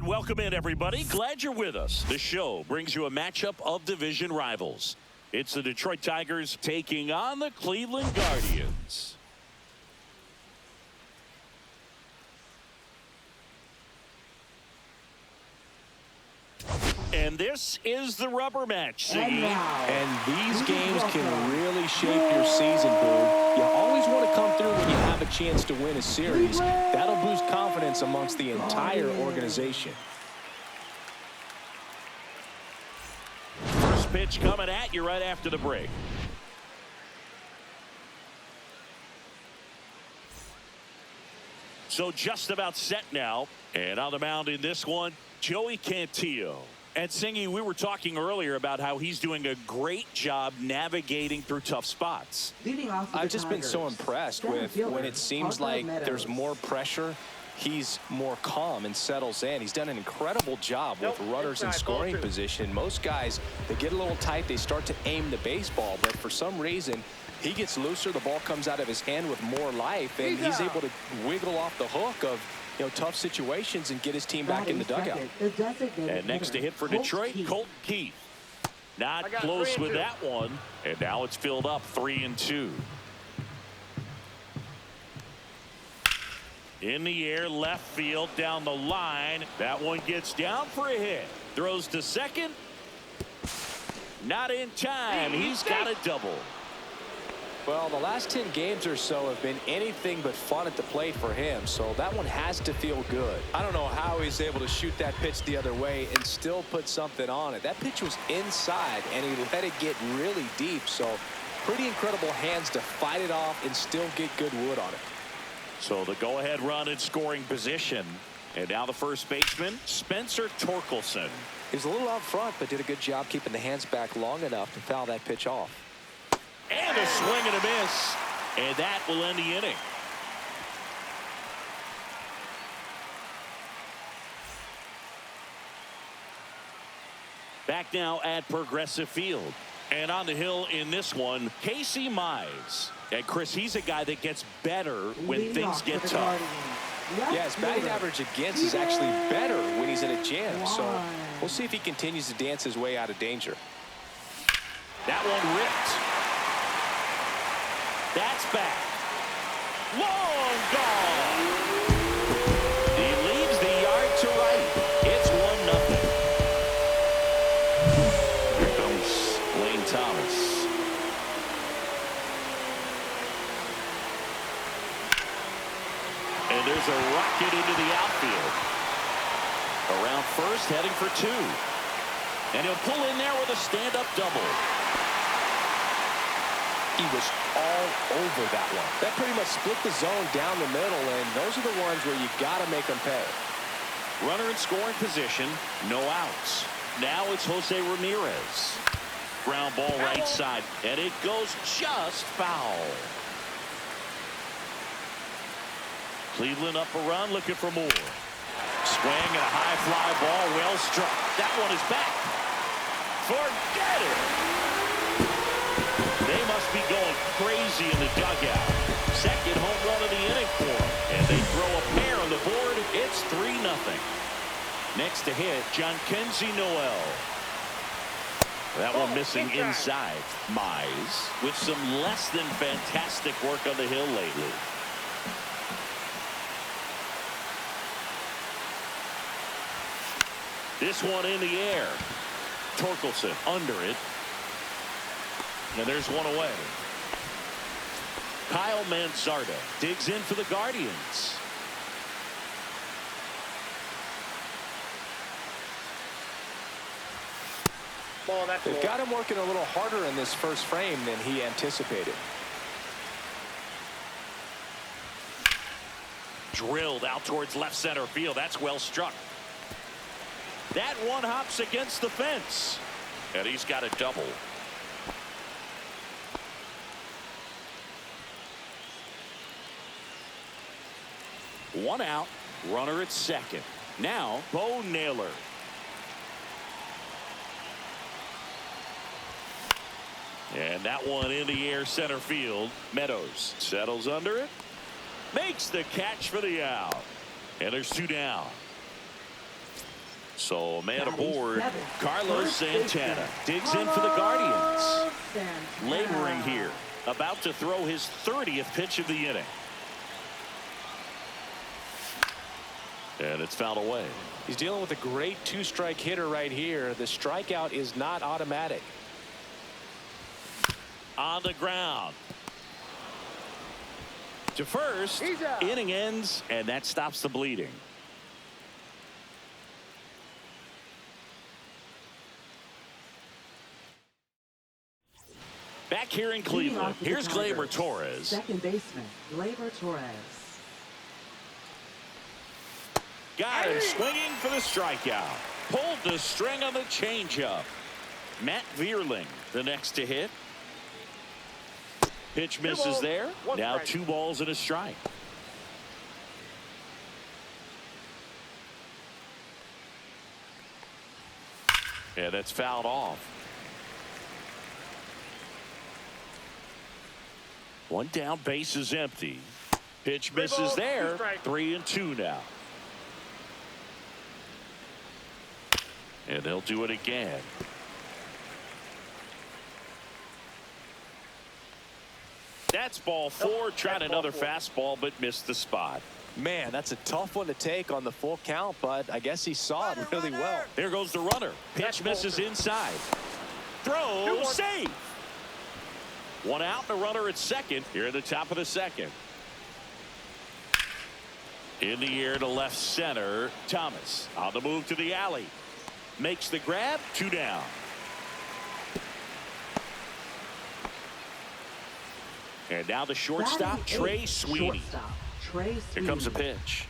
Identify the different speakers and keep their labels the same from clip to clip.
Speaker 1: And welcome in, everybody. Glad you're with us. The show brings you a matchup of division rivals. It's the Detroit Tigers taking on the Cleveland Guardians. And this is the rubber match, Siggy.
Speaker 2: And these games can really shape your season, Boone. You always want to come through when you have a chance to win a series. That'll boost confidence amongst the entire organization.
Speaker 1: First pitch coming at you right after the break. So just about set now. And on the mound in this one, Joey Cantillo. And Singy, we were talking earlier about how he's doing a great job navigating through tough spots.
Speaker 2: I've just been so impressed with when it seems like there's more pressure, he's more calm and settles in. He's done an incredible job with runners in scoring position. Most guys, they get a little tight, they start to aim the baseball, but for some reason, he gets looser, the ball comes out of his hand with more life, and he's able to wiggle off the hook of tough situations and get his team back in the dugout.
Speaker 1: And next to hit for Detroit, Colton Keith. Not close with that one. And now it's filled up 3-2. In the air, left field, down the line. That one gets down for a hit. Throws to second. Not in time. He's got a double.
Speaker 2: Well, the last 10 games or so have been anything but fun at the plate for him, so that one has to feel good. I don't know how he's able to shoot that pitch the other way and still put something on it. That pitch was inside, and he let it get really deep, so pretty incredible hands to fight it off and still get good wood on it.
Speaker 1: So the go-ahead run in scoring position. And now the first baseman, Spencer Torkelson.
Speaker 2: He was a little out front, but did a good job keeping the hands back long enough to foul that pitch off.
Speaker 1: And a swing and a miss. And that will end the inning. Back now at Progressive Field. And on the hill in this one, Casey Mize. And Chris, he's a guy that gets better when things get tough.
Speaker 2: Yeah, his batting average against is actually better when he's in a jam. So we'll see if he continues to dance his way out of danger.
Speaker 1: That one ripped. That's back. Long gone. He leaves the yard to right. It's 1-0. Here comes Lane Thomas. And there's a rocket into the outfield. Around first, heading for 2. And he'll pull in there with a stand-up double.
Speaker 2: He was all over that one. That pretty much split the zone down the middle, and those are the ones where you got to make them pay.
Speaker 1: Runner in scoring position, no outs. Now it's Jose Ramirez. Ground ball right side, and it goes just foul. Cleveland up a run, looking for more. Swing and a high fly ball, well struck. That one is back. Forget it. They must be going crazy in the dugout. Second home run of the inning for them. And they throw a pair on the board. It's 3-0. Next to hit, Jhonkensy Noel. That one missing inside. Mize with some less than fantastic work on the hill lately. This one in the air. Torkelson under it. And there's one away. Kyle Manzardo digs in for the Guardians.
Speaker 2: They've got him working a little harder in this first frame than he anticipated.
Speaker 1: Drilled out towards left center field. That's well struck. That one hops against the fence. And he's got a double. One out, runner at second. Now, Bo Naylor. And that one in the air center field. Meadows settles under it. Makes the catch for the out. And there's 2 down. So a man aboard. Carlos Santana digs in for the Guardians. Laboring here. About to throw his 30th pitch of the inning. And it's fouled away.
Speaker 2: He's dealing with a great two-strike hitter right here. The strikeout is not automatic.
Speaker 1: On the ground. To first. Inning ends, and that stops the bleeding. Back here in Cleveland, here's Gleyber Torres.
Speaker 3: Second baseman, Gleyber Torres.
Speaker 1: Got him swinging for the strikeout. Pulled the string on the changeup. Matt Vierling, the next to hit. Pitch misses there. Now 2 balls and a strike. And that's fouled off. 1 down, base is empty. Pitch misses there. 3-2 now. And they'll do it again. That's ball 4. Tried another fastball, but missed the spot.
Speaker 2: Man, that's a tough one to take on the full count, but I guess he saw it really well.
Speaker 1: There goes the runner. Pitch misses inside. Throw, save. 1 out, and a runner at second here at the top of the second. In the air to left center. Thomas on the move to the alley. Makes the grab. 2 down. And now the shortstop, Trey Sweeney. Here comes a pitch.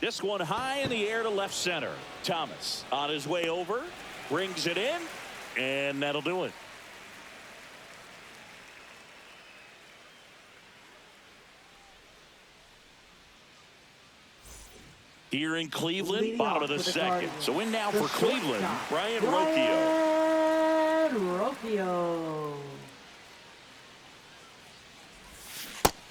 Speaker 1: This one high in the air to left center. Thomas on his way over. Brings it in. And that'll do it. Here in Cleveland, bottom of the second. So in now for Cleveland, Brayan Rocchio.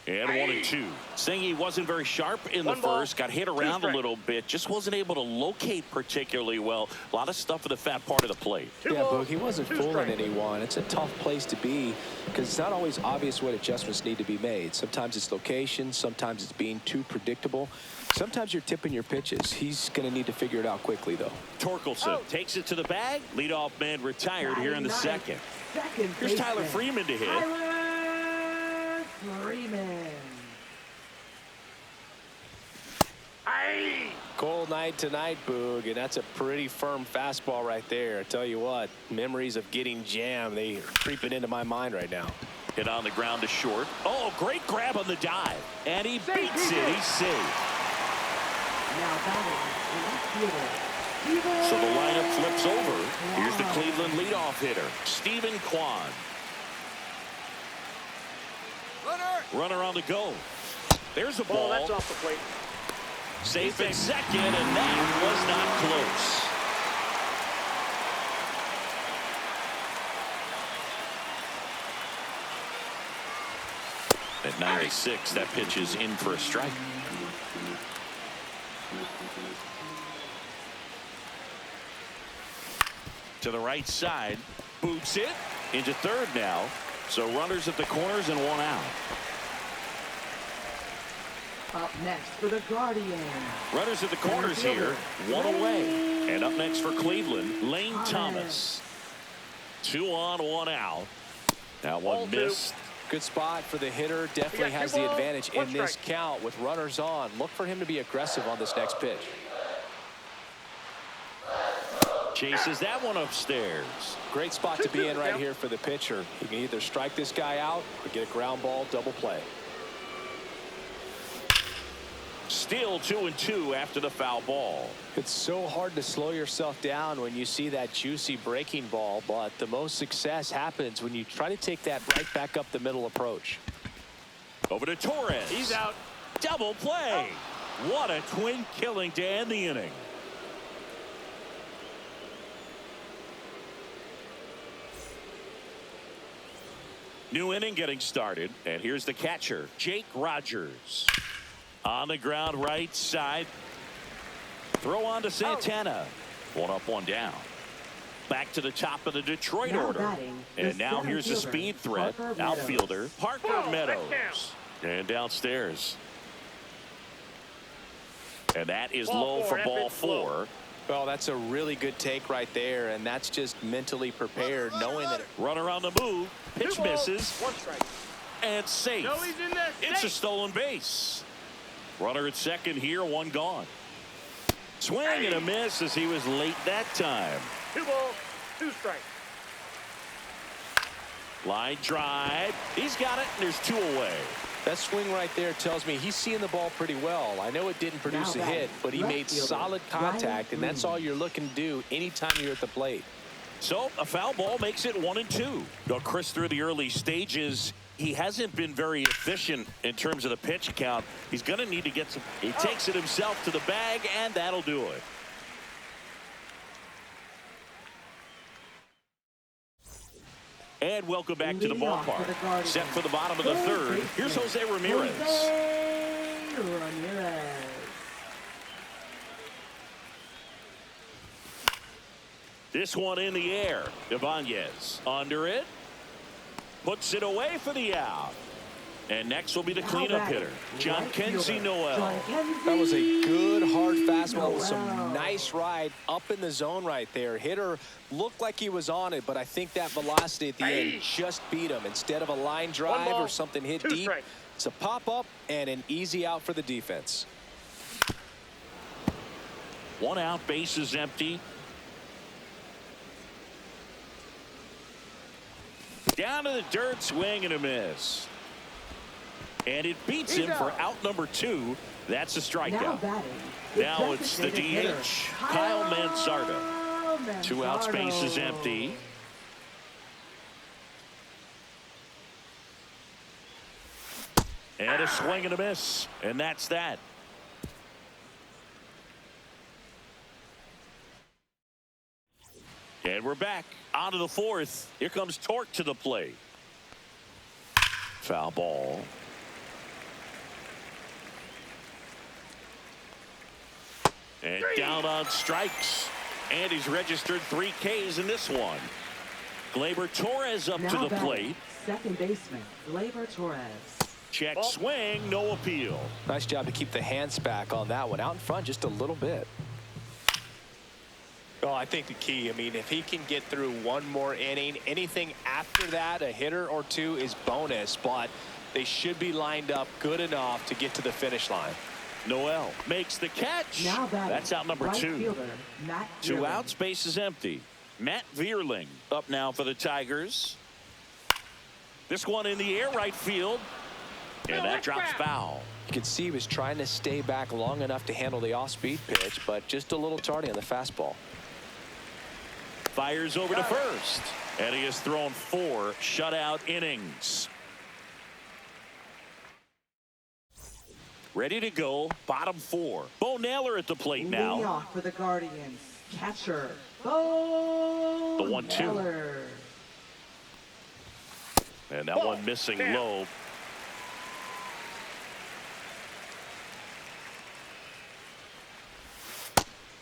Speaker 1: And 1-2. Saying he wasn't very sharp in the first, got hit around a little bit, just wasn't able to locate particularly well. A lot of stuff in the fat part of the plate.
Speaker 2: Yeah, Boog, he wasn't fooling anyone. It's a tough place to be because it's not always obvious what adjustments need to be made. Sometimes it's location, sometimes it's being too predictable. Sometimes you're tipping your pitches. He's going to need to figure it out quickly, though.
Speaker 1: Torkelson takes it to the bag. Leadoff man retired here in the second. Here's Tyler Freeman to hit.
Speaker 3: Tyler Freeman.
Speaker 2: Cold night tonight, Boog, and that's a pretty firm fastball right there. I tell you what, memories of getting jammed, they are creeping into my mind right now.
Speaker 1: Hit on the ground to short. Oh, great grab on the dive. And he beats it. He's safe.
Speaker 3: Now batting,
Speaker 1: so the lineup flips over. Here's the Cleveland leadoff hitter, Stephen Kwan. Runner on the go. There's a ball.
Speaker 4: That's off the plate.
Speaker 1: Safe at second, and that was not close. At 96, that pitch is in for a strike. To the right side, boots it into third now. So runners at the corners and 1 out.
Speaker 3: Up next for the Guardians.
Speaker 1: Runners at the corners here, 1 away. And up next for Cleveland, Lane Thomas. 2 on, 1 out. That one missed.
Speaker 2: Good spot for the hitter. Definitely has the advantage in this count with runners on. Look for him to be aggressive on this next pitch.
Speaker 1: Chases that one upstairs.
Speaker 2: Great spot to be in right here for the pitcher. He can either strike this guy out or get a ground ball, double play.
Speaker 1: Still 2-2 after the foul ball.
Speaker 2: It's so hard to slow yourself down when you see that juicy breaking ball, but the most success happens when you try to take that right back up the middle approach.
Speaker 1: Over to Torres.
Speaker 4: He's out.
Speaker 1: Double play. What a twin killing to end the inning. New inning getting started, and here's the catcher, Jake Rogers. On the ground right side. Throw on to Santana. One up, one down. Back to the top of the Detroit
Speaker 3: Now
Speaker 1: order.
Speaker 3: batting, the
Speaker 1: And now
Speaker 3: center
Speaker 1: here's the
Speaker 3: fielder,
Speaker 1: speed threat.
Speaker 3: Parker Meadows.
Speaker 1: Outfielder Parker
Speaker 4: Ball,
Speaker 1: Meadows. And downstairs. And that is
Speaker 4: Ball
Speaker 1: low
Speaker 4: four,
Speaker 1: for ball
Speaker 4: epic flow.
Speaker 1: 4.
Speaker 2: Well, that's a really good take right there, and that's just mentally prepared, knowing that
Speaker 1: Runner on the move. Pitch
Speaker 4: 2 balls,
Speaker 1: misses.
Speaker 4: 1 strike.
Speaker 1: And safe.
Speaker 4: No, he's in there.
Speaker 1: It's a
Speaker 4: Safe.
Speaker 1: stolen base. Runner at second here, 1 gone. Swing and a miss as he was late that time.
Speaker 4: 2 balls, 2 strikes.
Speaker 1: Line drive. He's got it, and there's 2 away.
Speaker 2: that swing right there tells me he's seeing the ball pretty well. I know it didn't produce a hit, but he made solid contact, and that's all you're looking to do anytime you're at the plate.
Speaker 1: So a foul ball makes it 1-2. Now, Chris, through the early stages, he hasn't been very efficient in terms of the pitch count. He's going to need to get some. He takes it himself to the bag, and that'll do it. And welcome back to the ballpark. Set for the bottom of the third. Here's Jose Ramirez.
Speaker 3: Jose Ramirez.
Speaker 1: This one in the air. Ibanez under it. Puts it away for the out. And next will be the cleanup hitter, Jhonkensy Noel.
Speaker 2: That was a good hard fastball with some nice ride up in the zone right there. Hitter looked like he was on it, but I think that velocity at the end just beat him. Instead of a line drive or something hit deep, it's a pop-up and an easy out for the defense.
Speaker 1: 1 out, base is empty. Down to the dirt, swing and a miss. And it beats him for out number 2. That's a strikeout. Now it's the DH, Kyle Manzardo. 2 out, space is empty. And a swing and a miss. And that's that. And we're back onto the 4th. Here comes Torque to the plate. Foul ball. And down on strikes. And he's registered 3 Ks in this one. Gleyber Torres up to the plate.
Speaker 3: Second baseman, Gleyber Torres.
Speaker 1: Check swing, no appeal.
Speaker 2: Nice job to keep the hands back on that one. Out in front just a little bit. Well, I think the key, I mean, if he can get through 1 more inning, anything after that, a hitter or 2 is bonus, but they should be lined up good enough to get to the finish line.
Speaker 1: Noel makes the catch. That's out number 2. 2 outs, base is empty. Matt Vierling up now for the Tigers. This one in the air, right field. And that drops foul.
Speaker 2: You could see he was trying to stay back long enough to handle the off-speed pitch, but just a little tardy on the fastball.
Speaker 1: Fires over to first. And he has thrown 4 shutout innings. Ready to go, bottom 4. Bo Naylor at the plate now.
Speaker 3: Leading off for the Guardians, catcher, Bo
Speaker 1: The 1-2.
Speaker 3: Naylor.
Speaker 1: And that one missing low.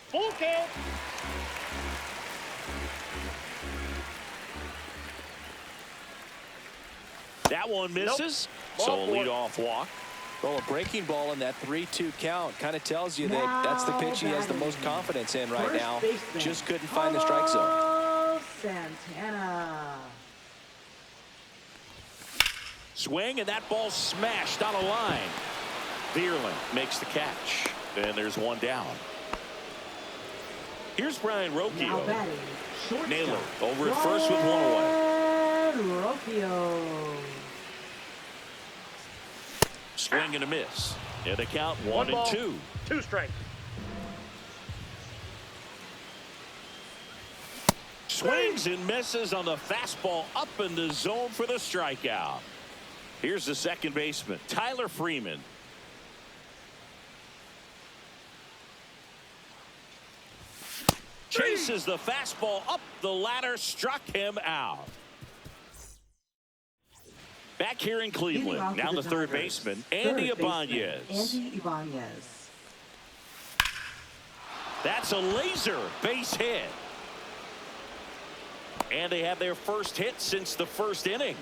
Speaker 4: Full count.
Speaker 1: That one misses. So a leadoff walk.
Speaker 2: Well, a breaking ball in that 3-2 count kind of tells you that that's the pitch he has the most confidence in right now. Just couldn't find the strike zone.
Speaker 3: Santana.
Speaker 1: Swing, and that ball smashed on a line. Vierling makes the catch. And there's 1 down. Here's Brian Rocchio. Naylor over at first with 1 away.
Speaker 3: Rocchio.
Speaker 1: Swing and a miss. And the count 1-2.
Speaker 4: 2 strikes.
Speaker 1: Swings and misses on the fastball up in the zone for the strikeout. Here's the second baseman, Tyler Freeman. Chases the fastball up the ladder, struck him out. Back here in Cleveland, now the third baseman, Andy Ibanez.
Speaker 3: Andy Ibanez.
Speaker 1: That's a laser base hit. And they have their first hit since the first inning.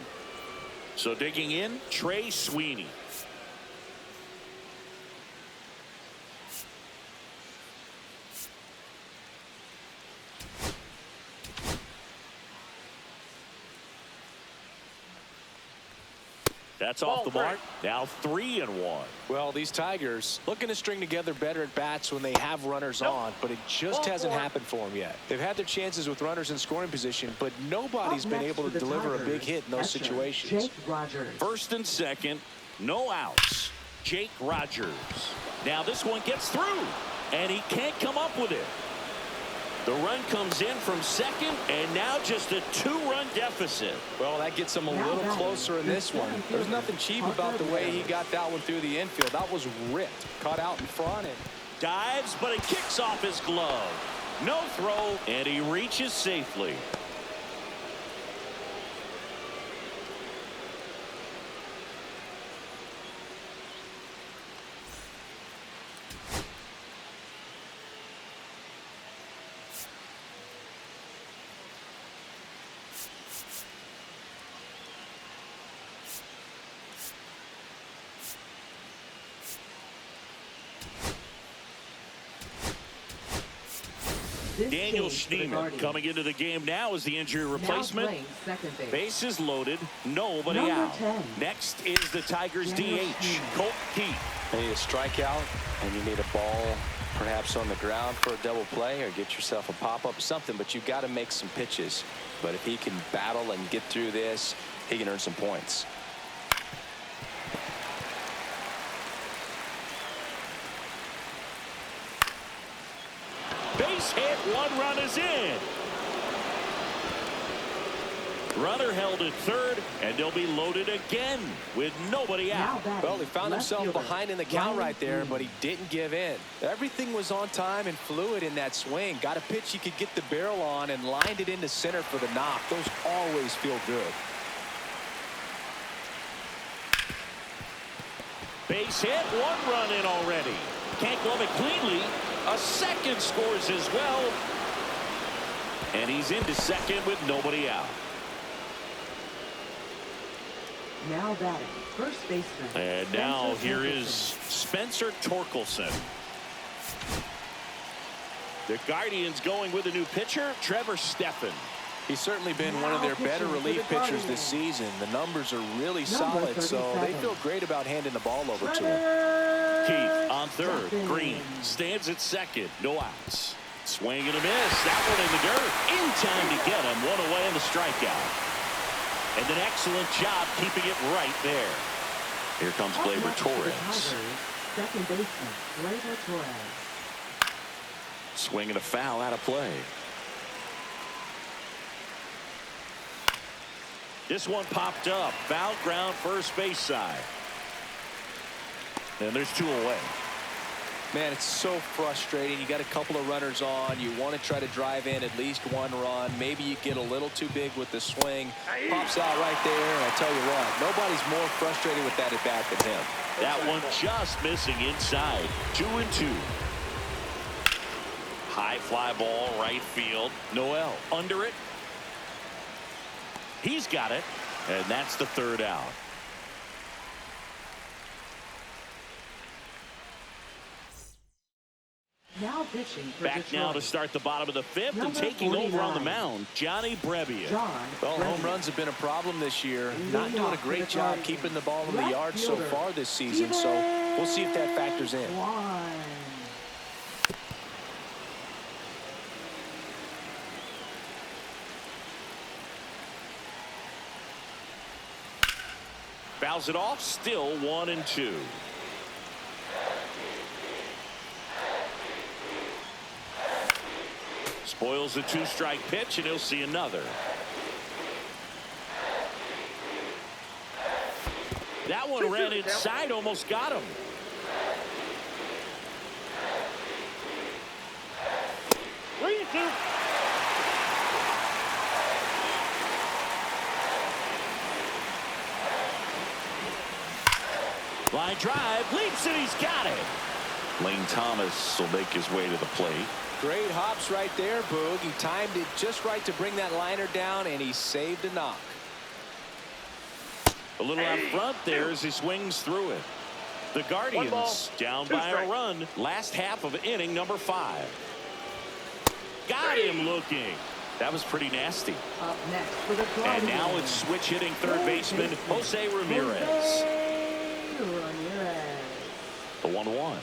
Speaker 1: So digging in, Trey Sweeney. That's off the mark. Now 3-1.
Speaker 2: Well, these Tigers looking to string together better at bats when they have runners on, but it just hasn't happened for them yet. They've had their chances with runners in scoring position, but nobody's been able to deliver a big hit in those situations.
Speaker 3: Jake Rogers.
Speaker 1: First and second, no outs. Jake Rogers. Now this one gets through, and he can't come up with it. The run comes in from second, and now just a 2-run deficit.
Speaker 2: Well, that gets him a little closer in this one. There's nothing cheap about the way he got that one through the infield. That was ripped, caught out in front, and
Speaker 1: dives, but it kicks off his glove. No throw, and he reaches safely. Daniel Schneemann coming into the game now as the injury replacement. Bases loaded, nobody out.
Speaker 3: 10.
Speaker 1: Next is the Tigers DH, Colt Keith.
Speaker 2: you need a strikeout and you need a ball perhaps on the ground for a double play or get yourself a pop-up, something, but you've got to make some pitches. But if he can battle and get through this, he can earn some points.
Speaker 1: Base hit, 1 run is in. Runner held at third, and they'll be loaded again with nobody out.
Speaker 2: Well, he found himself behind in the count right there, but he didn't give in. Everything was on time and fluid in that swing. Got a pitch he could get the barrel on and lined it into center for the knock. Those always feel good.
Speaker 1: Base hit, 1 run in already. Can't glove it cleanly. A second scores as well. And he's into second with nobody out.
Speaker 3: Now batting, first baseman.
Speaker 1: And now here is Spencer Torkelson. The Guardians going with a new pitcher, Trevor Stephan.
Speaker 2: He's certainly been one of their better relief pitchers this season. The numbers are really solid, so they feel great about handing the ball over to him.
Speaker 1: Keith on third. Green stands at second. No outs. Swing and a miss. That one in the dirt. In time to get him. 1 away in the strikeout. And an excellent job keeping it right there. Here comes Gleyber Torres.
Speaker 3: Second baseman, Gleyber Torres.
Speaker 1: Swing and a foul out of play. This one popped up. Foul ground first base side. And there's 2 away.
Speaker 2: Man, it's so frustrating. You got a couple of runners on. You want to try to drive in at least 1 run. Maybe you get a little too big with the swing. Pops out right there, and I tell you what, nobody's more frustrated with that at bat than him.
Speaker 1: That one just missing inside. 2-2. High fly ball, right field. Noel under it. He's got it, and that's the 3rd out.
Speaker 3: Now pitching for
Speaker 1: Back
Speaker 3: Detroit.
Speaker 1: now to start the bottom of the 5th and taking over on the mound, Johnny Brebbia.
Speaker 2: Well, home runs have been a problem this year. Not doing a great job keeping the ball in the yard so far this season, so we'll see if that factors in.
Speaker 1: Fouls it off, still 1-2. Spoils the 2-strike pitch, and he'll see another. That one ran inside, almost got him. Line drive, leaps, and he's got it. Lane Thomas will make his way to the plate.
Speaker 2: Great hops right there, Boog. He timed it just right to bring that liner down, and he saved a knock.
Speaker 1: A little out front there as he swings through it. The Guardians down by a run. Last half of inning number 5. Got him looking. That was pretty nasty.
Speaker 3: Up next for the
Speaker 1: And now it's switch hitting third baseman Jose Ramirez. The 1-1.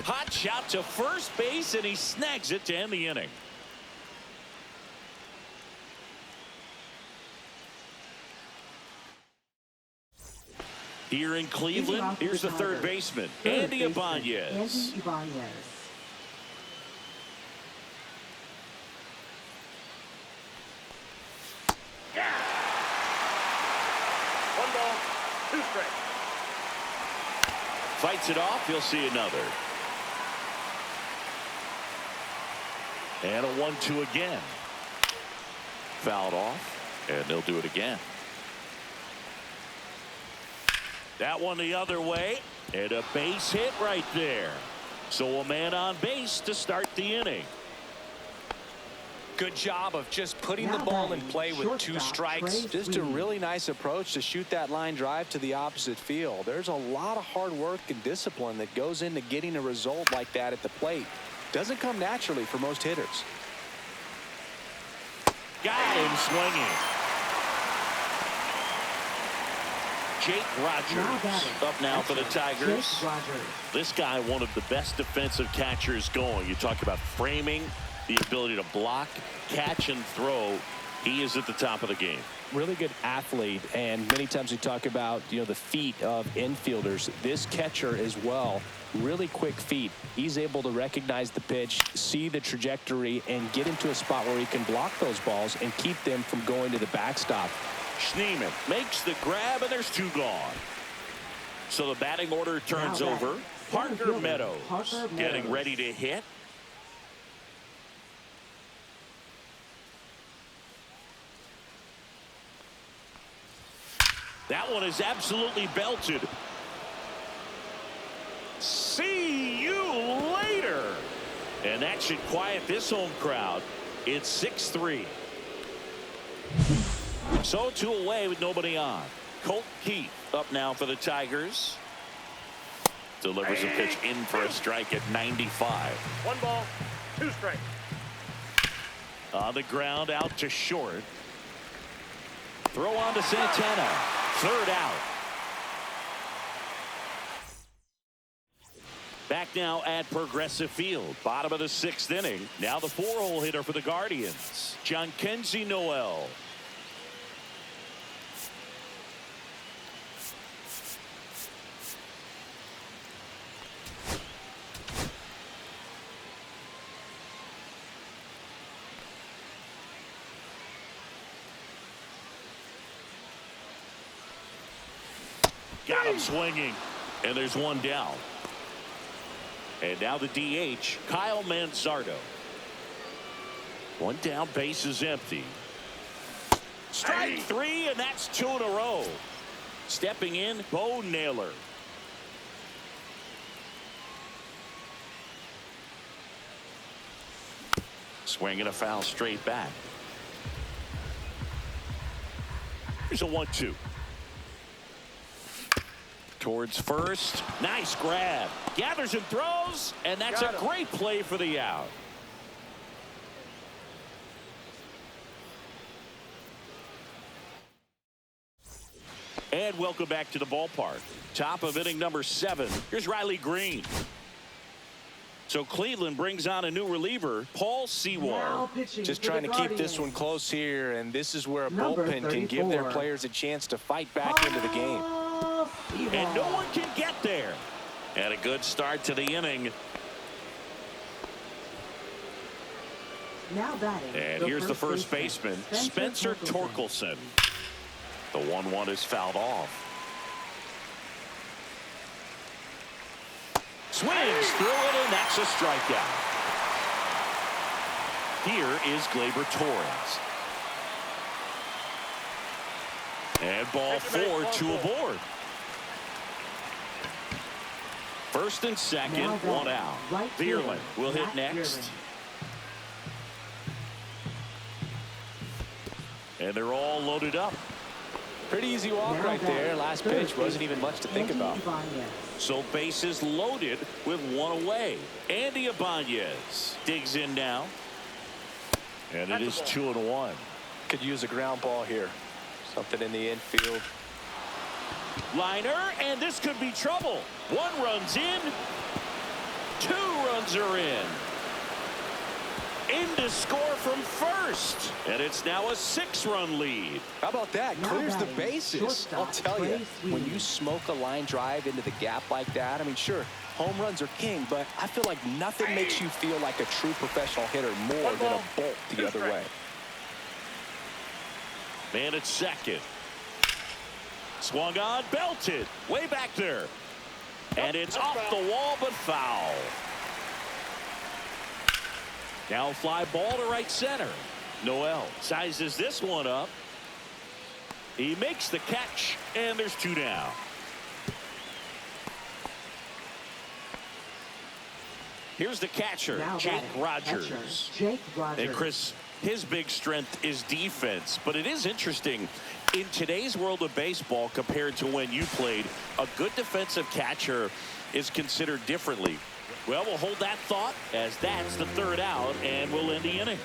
Speaker 1: Hot shot to first base, and he snags it to end the inning. Here in Cleveland, here's the third baseman, Andy Ibanez.
Speaker 4: One ball, 2 strikes.
Speaker 1: Fights it off. He'll see another. And a 1-2 again. Fouled off, and they'll do it again. That one the other way, and a base hit right there. So a man on base to start the inning.
Speaker 2: Good job of just putting the ball in play with 2 strikes. Just a really nice approach to shoot that line drive to the opposite field. There's a lot of hard work and discipline that goes into getting a result like that at the plate. Doesn't come naturally for most hitters.
Speaker 1: Got him swinging. Jake Rogers up now for the Tigers. This guy, one of the best defensive catchers going. You talk about framing, the ability to block, catch, and throw. He is at the top of the game.
Speaker 2: Really good athlete, and many times we talk about, the feet of infielders. This catcher as well, really quick feet. He's able to recognize the pitch, see the trajectory, and get into a spot where he can block those balls and keep them from going to the backstop.
Speaker 1: Schneemann makes the grab, and there's 2 gone. So the batting order turns over. Parker Meadows getting ready to hit. That one is absolutely belted. See you later. And that should quiet this home crowd. It's 6-3. So 2 away with nobody on. Colt Keith up now for the Tigers. Delivers a pitch in for a strike at 95.
Speaker 4: 1 ball, 2 strikes.
Speaker 1: On the ground out to short. Throw on to Santana. 3rd out. Back now at Progressive Field. Bottom of the 6th inning. Now the 4-hole hitter for the Guardians, Jhonkensy Noel. Got him swinging, and there's 1 down. And now the DH, Kyle Manzardo. 1 down, base is empty. Strike 3, and that's 2 in a row. Stepping in, Bo Naylor. Swinging a foul straight back. Here's a 1-2. Towards first. Nice grab. Gathers and throws, and that's a great play for the out. And welcome back to the ballpark. Top of inning number 7. Here's Riley Green. So Cleveland brings on a new reliever, Paul Sewald.
Speaker 2: Just trying to keep this one close here, and this is where a bullpen can give their players a chance to fight back into the game.
Speaker 1: And no one can get there. And a good start to the inning.
Speaker 3: Now batting.
Speaker 1: And here's the first baseman, Spencer Torkelson. The 1-1 is fouled off. Swings through it, and that's a strikeout. Here is Gleyber Torres. And ball 4, 2 aboard. First and second,
Speaker 3: Now
Speaker 1: one out.
Speaker 3: right
Speaker 1: Vierling
Speaker 3: field,
Speaker 1: will hit
Speaker 3: Matt
Speaker 1: next.
Speaker 3: Vierling.
Speaker 1: And they're all loaded up.
Speaker 2: Pretty easy walk
Speaker 3: Now
Speaker 2: right there.
Speaker 3: batting,
Speaker 2: Last
Speaker 3: third
Speaker 2: pitch wasn't even much to think
Speaker 3: Andy
Speaker 2: about.
Speaker 3: Ibanez.
Speaker 1: So bases loaded with one away. Andy Ibanez digs in now. And it is 2-1.
Speaker 2: Could use a ground ball here. Something in the infield.
Speaker 1: Liner, and this could be trouble. One run's in. Two runs are in. In to score from first. And it's now a 6-run lead.
Speaker 2: How about that?
Speaker 3: Now
Speaker 2: Clears the
Speaker 3: batting,
Speaker 2: bases.
Speaker 3: shortstop,
Speaker 2: I'll tell you,
Speaker 3: Trey
Speaker 2: when
Speaker 3: Sweeney.
Speaker 2: you smoke a line drive into the gap like that, I mean, sure, home runs are king, but I feel like nothing makes you feel like a true professional hitter more
Speaker 4: One
Speaker 2: than
Speaker 4: ball,
Speaker 2: a bolt the
Speaker 4: two
Speaker 2: other
Speaker 4: strikes.
Speaker 2: way.
Speaker 1: Man at second. Swung on, belted. Way back there. And it's off the wall, but foul. Now fly ball to right center. Noel sizes this one up. He makes the catch, and there's 2 down. Here's the catcher,
Speaker 3: Now
Speaker 1: Jake
Speaker 3: batting,
Speaker 1: Rogers.
Speaker 3: catcher, Jake Rogers.
Speaker 1: And Chris, his big strength is defense, but it is interesting in today's world of baseball compared to when you played, a good defensive catcher is considered differently. Well, we'll hold that thought as that's the 3rd out, and we'll end the inning.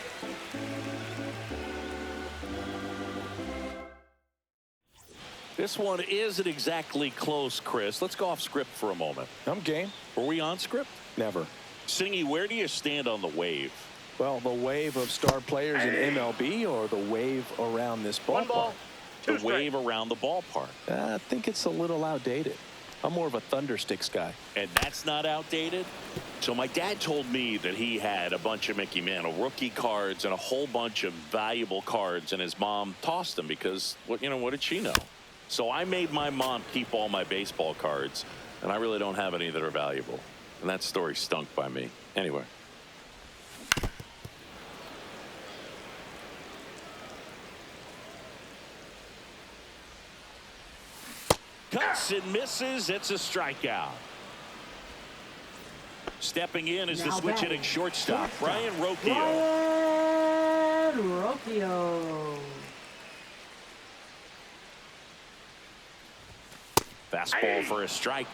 Speaker 1: This one isn't exactly close, Chris. Let's go off script for a moment.
Speaker 2: I'm game.
Speaker 1: Were we on script?
Speaker 2: Never.
Speaker 1: Singy, where do you stand on the wave?
Speaker 2: Well, the wave of star players in MLB or the wave around this ballpark?
Speaker 4: One ball, two
Speaker 1: The
Speaker 4: strikes.
Speaker 1: wave around the ballpark.
Speaker 2: I think it's a little outdated. I'm more of a Thundersticks guy.
Speaker 1: And that's not outdated. So my dad told me that he had a bunch of Mickey Mantle rookie cards and a whole bunch of valuable cards, and his mom tossed them because, what did she know? So I made my mom keep all my baseball cards, and I really don't have any that are valuable. And that story stunk by me. Anyway. Cuts and misses. It's a strikeout. Stepping in is the
Speaker 3: Now
Speaker 1: switch
Speaker 3: batting,
Speaker 1: hitting shortstop, Brian Rocchio.
Speaker 3: Brian Rocchio.
Speaker 1: Fastball for a strike.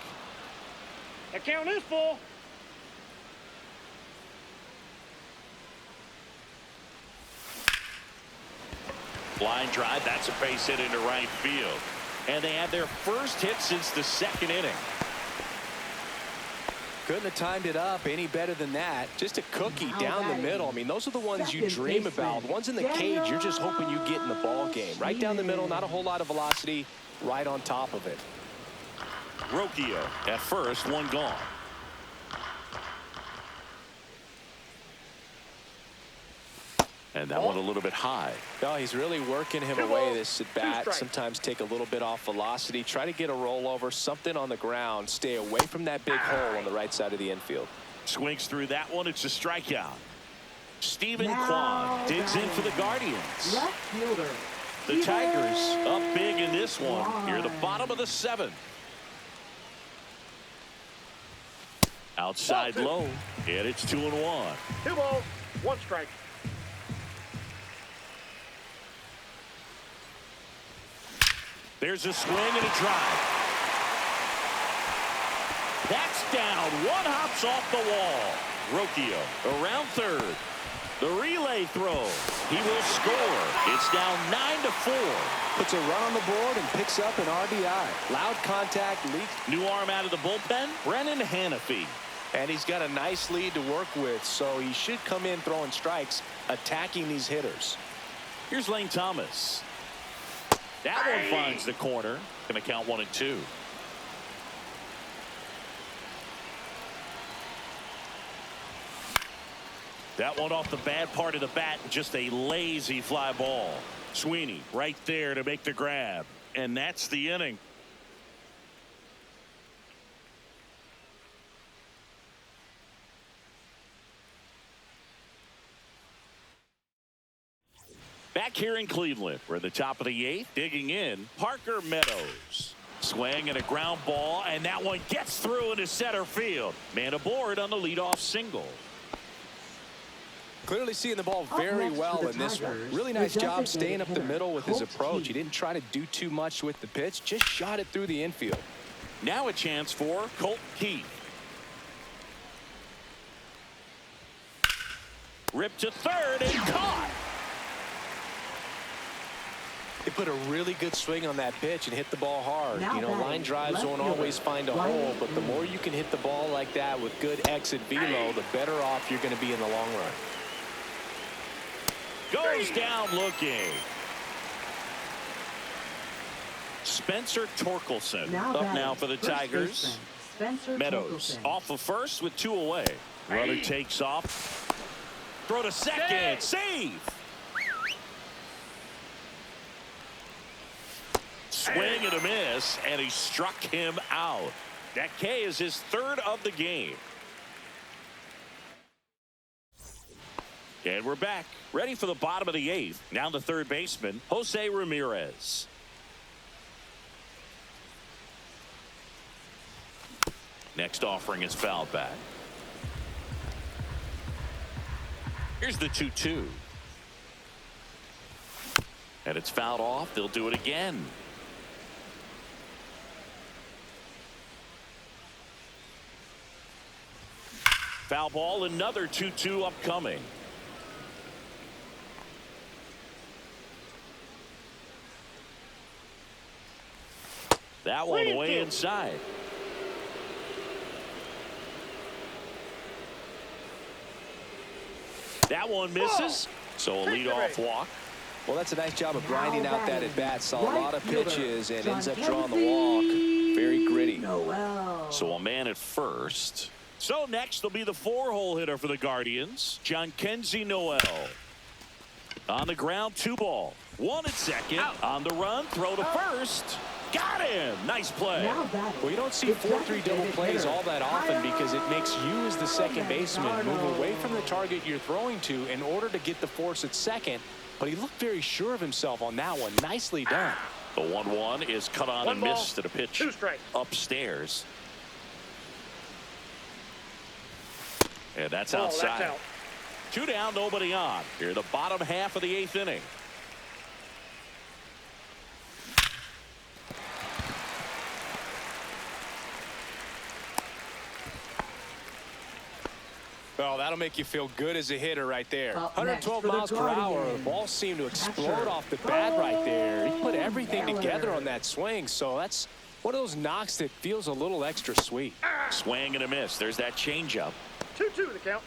Speaker 4: The count is full.
Speaker 1: Line drive. That's a base hit into right field. And they have their first hit since the 2nd inning.
Speaker 2: Couldn't have timed it up any better than that. Just a cookie
Speaker 3: Now
Speaker 2: down the
Speaker 3: batting,
Speaker 2: middle. I mean, those are the ones you
Speaker 3: second
Speaker 2: dream
Speaker 3: baseman,
Speaker 2: about. Ones in the cage, you're just hoping you get in the ball game. Right down the middle, not a whole lot of velocity, right on top of it.
Speaker 1: Rocchio at first, one gone. And that one a little bit high.
Speaker 2: No, he's really working him
Speaker 4: Two
Speaker 2: away
Speaker 4: balls,
Speaker 2: this at
Speaker 4: two
Speaker 2: bat.
Speaker 4: strikes.
Speaker 2: Sometimes take a little bit off velocity. Try to get a rollover, something on the ground. Stay away from that big hole on the right side of the infield.
Speaker 1: Swings through that one. It's a strikeout. Stephen
Speaker 3: Now
Speaker 1: Kwan digs in for the
Speaker 3: batting,
Speaker 1: Guardians.
Speaker 3: left fielder.
Speaker 1: The
Speaker 3: Stephen
Speaker 1: Tigers up big in this one.
Speaker 3: Kwan.
Speaker 1: Near the bottom of the 7th. Outside
Speaker 4: Ball two.
Speaker 1: low. And it's 2-1.
Speaker 4: 2 balls, 1 strike.
Speaker 1: There's a swing and a drive. That's down. One hops off the wall. Rocchio around third. The relay throw. He will score. It's down 9-4.
Speaker 2: Puts a run on the board and picks up an RBI. Loud contact, lead.
Speaker 1: New arm out of the bullpen, Brennan Hanafy.
Speaker 2: And he's got a nice lead to work with, so he should come in throwing strikes, attacking these hitters.
Speaker 1: Here's Lane Thomas. That one finds the corner. Going to count 1 and 2. That one off the bad part of the bat, just a lazy fly ball. Sweeney right there to make the grab. And that's the inning. Back here in Cleveland, we're at the top of the 8th, digging in, Parker Meadows. Swing and a ground ball, and that one gets through into center field. Man aboard on the leadoff single.
Speaker 2: Clearly seeing the ball very well in this one. Really nice job staying up the middle with his approach. He didn't try to do too much with the pitch, just shot it through the infield.
Speaker 1: Now a chance for Colt Keith. Ripped to third and caught.
Speaker 2: He put a really good swing on that pitch and hit the ball hard. You know, line drives won't always find a hole, but the more you can hit the ball like that with good exit velo, the better off you're going to be in the long run.
Speaker 1: Goes down looking. Spencer Torkelson up now for the Tigers. Meadows off of first with 2 away. Runner takes off. Throw to second. Save. Swing and a miss, and he struck him out. That K is his 3rd of the game. And we're back, ready for the bottom of the 8th. Now the third baseman, Jose Ramirez. Next offering is fouled back. Here's the 2-2. And it's fouled off. They'll do it again. Foul ball, another 2-2 upcoming. That one way inside. That one misses. So a leadoff walk.
Speaker 2: Well, that's a nice job of grinding out that at bat. Saw a lot of pitches and ends up drawing the walk. Very gritty.
Speaker 1: So a man at first. So next will be the 4-hole hitter for the Guardians, Jhonkensy Noel. On the ground, 2 ball. 1 at second. On the run, throw to first. Got him. Nice play.
Speaker 2: Well, you don't see 4-3 double plays all that often because it makes you as the second baseman move away from the target you're throwing to in order to get the force at second. But he looked very sure of himself on that one. Nicely done.
Speaker 1: The 1-1 is cut on and missed at a pitch
Speaker 4: 2 strikes.
Speaker 1: Upstairs. And that's outside.
Speaker 4: That's out.
Speaker 1: 2 down, nobody on. Here, the bottom half of the 8th inning.
Speaker 2: Well, that'll make you feel good as a hitter right there. 112 miles per hour. The ball seemed to explode off the bat right there. He put everything together on that swing, so that's one of those knocks that feels a little extra sweet.
Speaker 1: Swing and a miss. There's that changeup.
Speaker 4: 2-2 the count.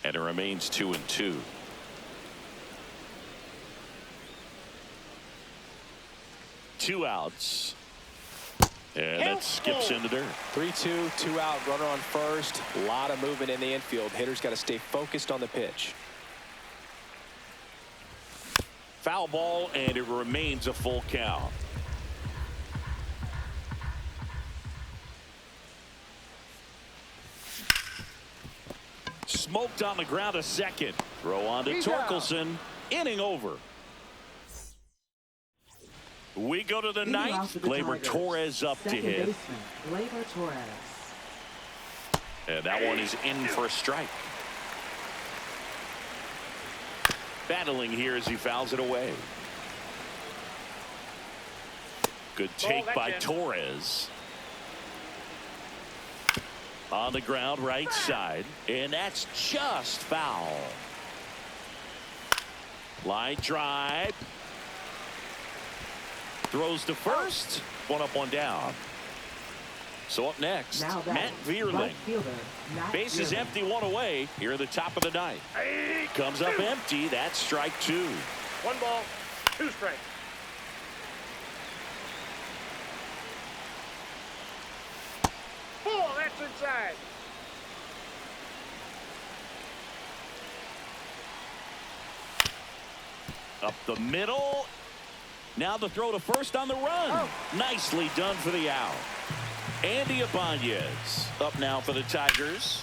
Speaker 1: And it remains 2-2. Two outs. And that skips into dirt.
Speaker 2: 3-2, 2 out, runner on first. A lot of movement in the infield. Hitter's got to stay focused on the pitch.
Speaker 1: Foul ball, and it remains a full count. Smoked on the ground a second. Throw on to Torkelson. Inning over. We go to the 9th. Gleyber Torres up to hit.
Speaker 3: Gleyber Torres.
Speaker 1: And that one is in for a strike. Battling here as he fouls it away. Good take by Torres. On the ground, right side. And that's just foul. Line drive. Throws to first. One up, one down. So up next, Matt Vierling. Base is empty, 1 away. Here at the top of the 9th. Comes up empty. That's strike 2.
Speaker 4: 1 ball, 2 strikes. Oh, that's inside.
Speaker 1: Up the middle. Now the throw to first on the run. Nicely done for the out. Andy Ibanez up now for the Tigers.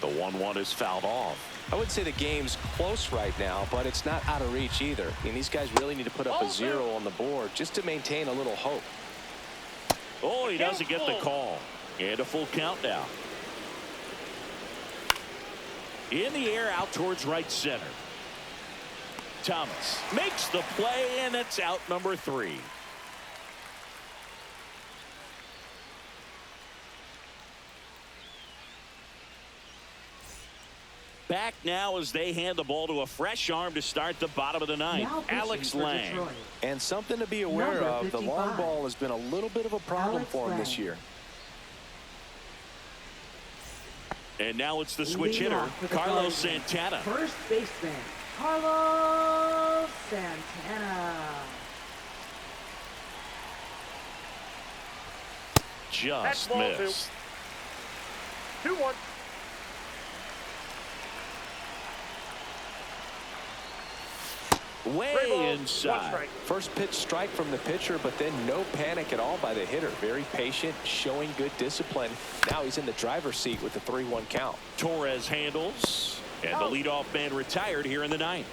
Speaker 1: The 1-1 is fouled off.
Speaker 2: I would say the game's close right now, but it's not out of reach either. I mean, these guys really need to put up a 0 on the board just to maintain a little hope.
Speaker 1: Oh, he doesn't get the call. And a full count now. In the air out towards right center. Thomas makes the play, and it's out number 3. Back now as they hand the ball to a fresh arm to start the bottom of the ninth. Alex Lang.
Speaker 2: And something to be aware of, the long ball has been a little bit of a problem for him this year.
Speaker 1: And now it's the switch hitter, Carlos Santana.
Speaker 3: First baseman, Carlos Santana.
Speaker 1: Just
Speaker 4: ball
Speaker 1: missed.
Speaker 4: 2-1.
Speaker 1: Way inside.
Speaker 2: First pitch strike from the pitcher, but then no panic at all by the hitter. Very patient, showing good discipline. Now he's in the driver's seat with the 3-1 count.
Speaker 1: Torres handles, and the leadoff man retired here in the ninth.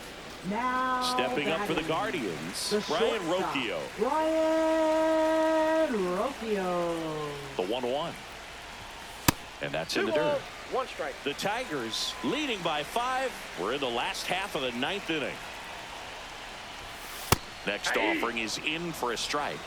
Speaker 3: Now
Speaker 1: stepping up for the Guardians, Ryan Rocchio.
Speaker 3: Ryan Rocchio.
Speaker 1: The 1-1. And that's in the dirt.
Speaker 4: 1 strike.
Speaker 1: The Tigers leading by 5. We're in the last half of the 9th inning. Next offering is in for a strike.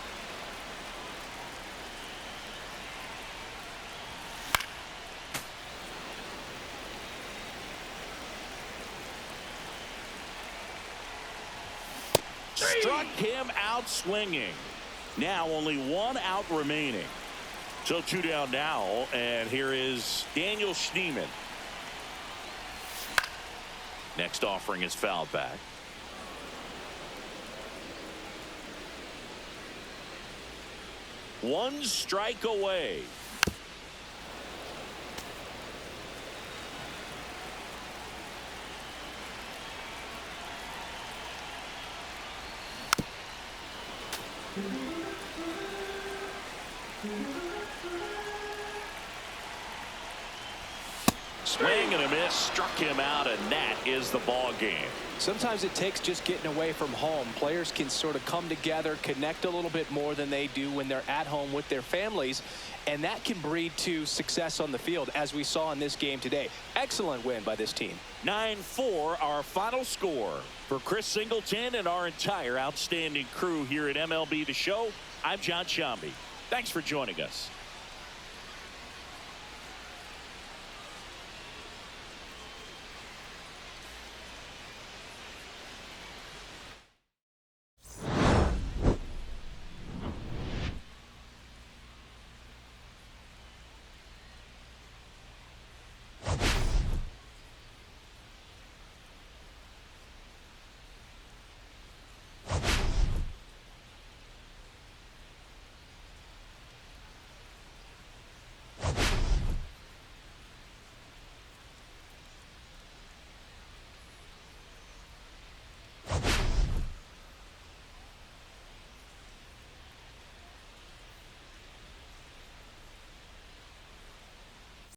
Speaker 1: Struck him out swinging. Now only 1 out remaining. So 2 down now, and here is Daniel Schneemann. Next offering is fouled back. One strike away. Swing and a miss, struck him out, and that is the ball game.
Speaker 2: Sometimes it takes just getting away from home. Players can sort of come together, connect a little bit more than they do when they're at home with their families, and that can breed to success on the field, as we saw in this game today. Excellent win by this team.
Speaker 1: 9-4 our final score. For Chris Singleton and our entire outstanding crew here at MLB The Show, I'm John Sciambi. Thanks for joining us.